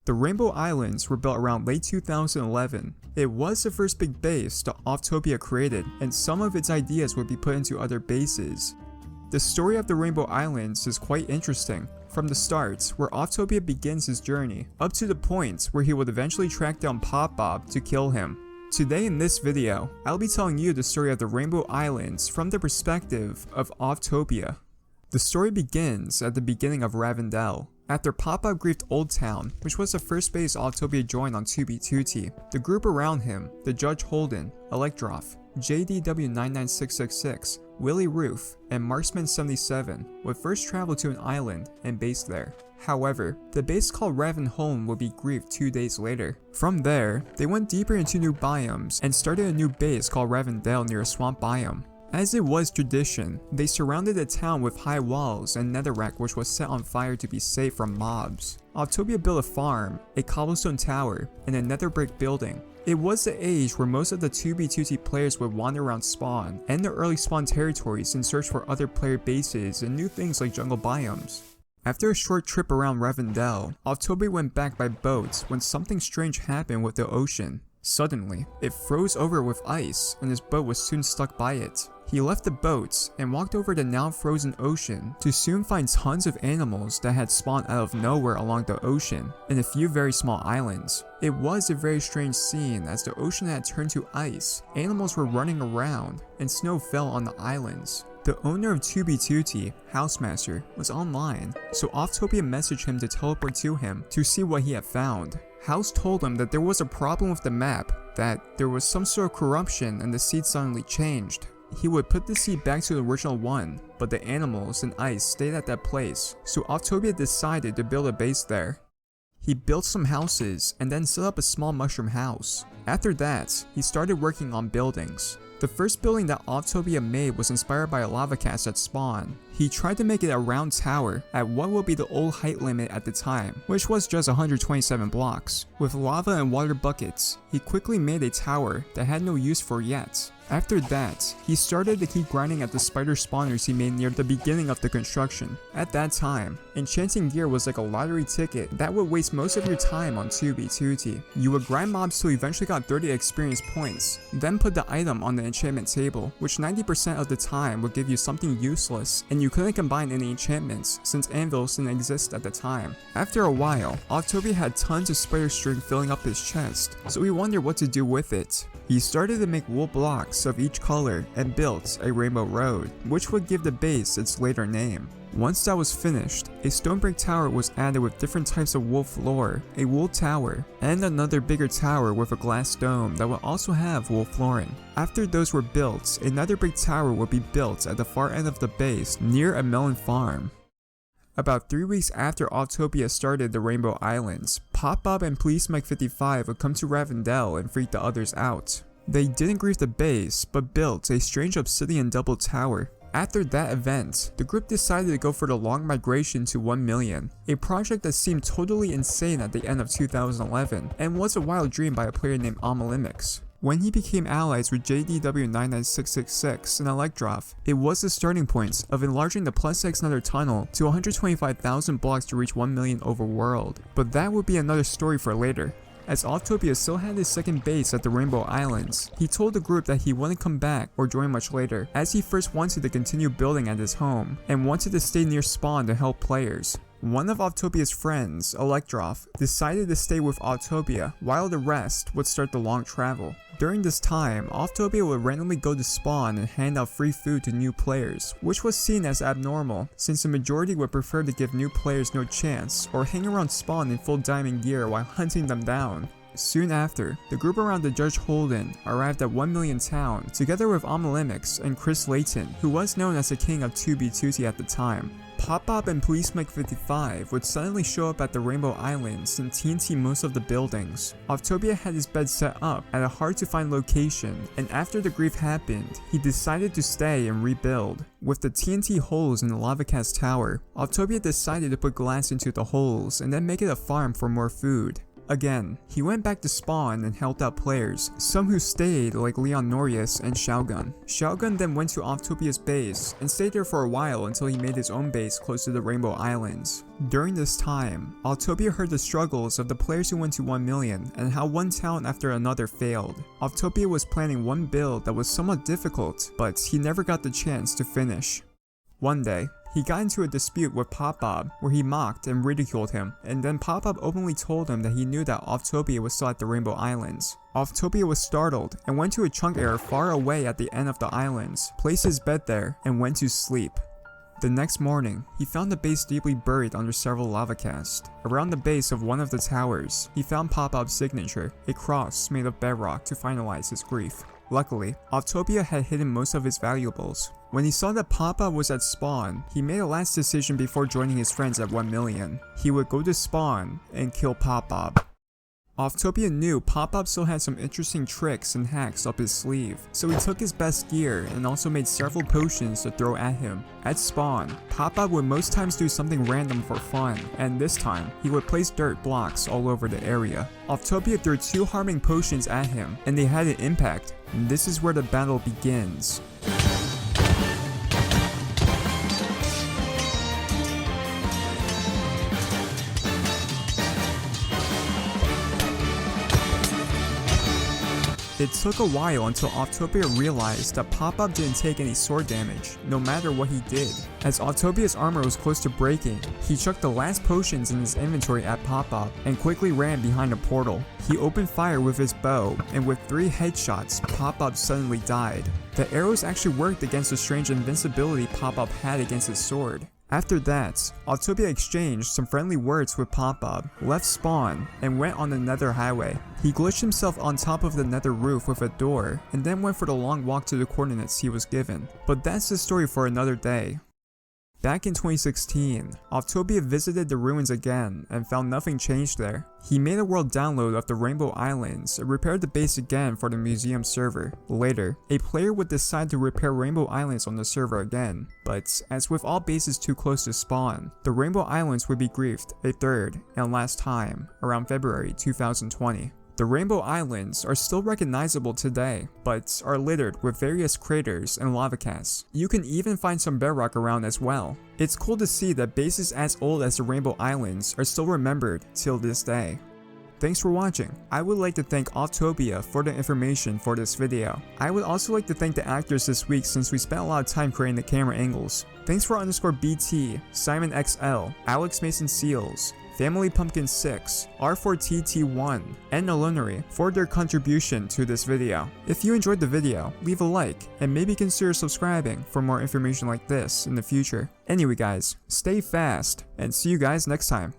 The Rainbow Islands were built around late 2011. It was the first big base that Offtopia created, and some of its ideas would be put into other bases. The story of the Rainbow Islands is quite interesting, from the start, where Offtopia begins his journey, up to the point where he would eventually track down POPBOB to kill him. Today in this video, I'll be telling you the story of the Rainbow Islands from the perspective of Offtopia. The story begins at the beginning of Ravendel. After POPBOB griefed Old Town, which was the first base Offtopia joined on 2B2T, the group around him, the Judge Holden, Electroff, JDW99666, Willie Roof, and Marksman77 would first travel to an island and base there. However, the base called Ravendel would be griefed 2 days later. From there, they went deeper into new biomes and started a new base called Ravendel near a swamp biome. As it was tradition, they surrounded the town with high walls and netherrack which was set on fire to be safe from mobs. Offtopia built a farm, a cobblestone tower, and a nether brick building. It was the age where most of the 2B2T players would wander around spawn and the early spawn territories in search for other player bases and new things like jungle biomes. After a short trip around Ravendel, Offtopia went back by boat when something strange happened with the ocean. Suddenly, it froze over with ice and his boat was soon stuck by it. He left the boat and walked over the now frozen ocean to soon find tons of animals that had spawned out of nowhere along the ocean and a few very small islands. It was a very strange scene as the ocean had turned to ice, animals were running around, and snow fell on the islands. The owner of 2B2T, Housemaster, was online, so Offtopia messaged him to teleport to him to see what he had found. House told him that there was a problem with the map, that there was some sort of corruption and the seed suddenly changed. He would put the seed back to the original one, but the animals and ice stayed at that place, so Offtopia decided to build a base there. He built some houses and then set up a small mushroom house. After that, he started working on buildings. The first building that Offtopia made was inspired by a lava cast at spawn. He tried to make it a round tower at what would be the old height limit at the time, which was just 127 blocks. With lava and water buckets, he quickly made a tower that had no use for yet. After that, he started to keep grinding at the spider spawners he made near the beginning of the construction. At that time, enchanting gear was like a lottery ticket that would waste most of your time on 2B2T. You would grind mobs till you eventually got 30 experience points, then put the item on the enchantment table, which 90% of the time would give you something useless, and you couldn't combine any enchantments since anvils didn't exist at the time. After a while, Offtopia had tons of spider string filling up his chest, so he wondered what to do with it. He started to make wool blocks of each color and built a rainbow road, which would give the base its later name. Once that was finished, a stone brick tower was added with different types of wool floor, a wool tower, and another bigger tower with a glass dome that would also have wool flooring. After those were built, another brick tower would be built at the far end of the base near a melon farm. About 3 weeks after Offtopia started the Rainbow Islands, POPBOB and PoliceMike55 would come to Ravendel and freak the others out. They didn't grief the base, but built a strange obsidian double tower. After that event, the group decided to go for the long migration to 1 million, a project that seemed totally insane at the end of 2011 and was a wild dream by a player named Alouneri. When he became allies with JDW99666 and Electroff, it was the starting point of enlarging the +X Nether tunnel to 125,000 blocks to reach 1 million overworld, but that would be another story for later. As Offtopia still had his second base at the Rainbow Islands, he told the group that he wouldn't come back or join much later, as he first wanted to continue building at his home, and wanted to stay near spawn to help players. One of Offtopia's friends, Electroff, decided to stay with Offtopia, while the rest would start the long travel. During this time, Offtopia would randomly go to spawn and hand out free food to new players, which was seen as abnormal, since the majority would prefer to give new players no chance, or hang around spawn in full diamond gear while hunting them down. Soon after, the group around the Judge Holden arrived at 1 Million Town, together with Alouneri and Chris Layton, who was known as the king of 2B2T at the time. POPBOB and PoliceMike55 would suddenly show up at the Rainbow Islands and TNT most of the buildings. Offtopia had his bed set up at a hard to find location, and after the grief happened, he decided to stay and rebuild. With the TNT holes in the lava cast tower, Offtopia decided to put glass into the holes and then make it a farm for more food. Again, he went back to spawn and helped out players, some who stayed like Alouneri and Shogun. Shogun then went to Offtopia's base and stayed there for a while until he made his own base close to the Rainbow Islands. During this time, Offtopia heard the struggles of the players who went to 1 million and how one town after another failed. Offtopia was planning one build that was somewhat difficult, but he never got the chance to finish. One day, he got into a dispute with POPBOB where he mocked and ridiculed him, and then POPBOB openly told him that he knew that Offtopia was still at the Rainbow Islands. Offtopia was startled and went to a chunk area far away at the end of the islands, placed his bed there, and went to sleep. The next morning, he found the base deeply buried under several lava casts. Around the base of one of the towers, he found POPBOB's signature, a cross made of bedrock to finalize his grief. Luckily, Offtopia had hidden most of his valuables. When he saw that POPBOB was at spawn, he made a last decision before joining his friends at 1 million. He would go to spawn and kill POPBOB. Offtopia knew POPBOB still had some interesting tricks and hacks up his sleeve, so he took his best gear and also made several potions to throw at him. At spawn, POPBOB would most times do something random for fun, and this time, he would place dirt blocks all over the area. Offtopia threw 2 harming potions at him, and they had an impact. This is where the battle begins. It took a while until Offtopia realized that POPBOB didn't take any sword damage, no matter what he did. As Offtopia's armor was close to breaking, he chucked the last potions in his inventory at POPBOB and quickly ran behind a portal. He opened fire with his bow, and with 3 headshots, POPBOB suddenly died. The arrows actually worked against the strange invincibility POPBOB had against his sword. After that, Offtopia exchanged some friendly words with POPBOB, left spawn, and went on the nether highway. He glitched himself on top of the nether roof with a door, and then went for the long walk to the coordinates he was given. But that's the story for another day. Back in 2016, Offtopia visited the ruins again and found nothing changed there. He made a world download of the Rainbow Islands and repaired the base again for the museum server. Later, a player would decide to repair Rainbow Islands on the server again, but as with all bases too close to spawn, the Rainbow Islands would be griefed a third and last time around February 2020. The Rainbow Islands are still recognizable today, but are littered with various craters and lava casts. You can even find some bedrock around as well. It's cool to see that bases as old as the Rainbow Islands are still remembered till this day. Thanks for watching. I would like to thank Offtopia for the information for this video. I would also like to thank the actors this week since we spent a lot of time creating the camera angles. Thanks for _BT, simonxl, alexmasonseals, Family Pumpkin 6, R4TT1, and Alouneri for their contribution to this video. If you enjoyed the video, leave a like, and maybe consider subscribing for more information like this in the future. Anyway guys, stay fast, and see you guys next time.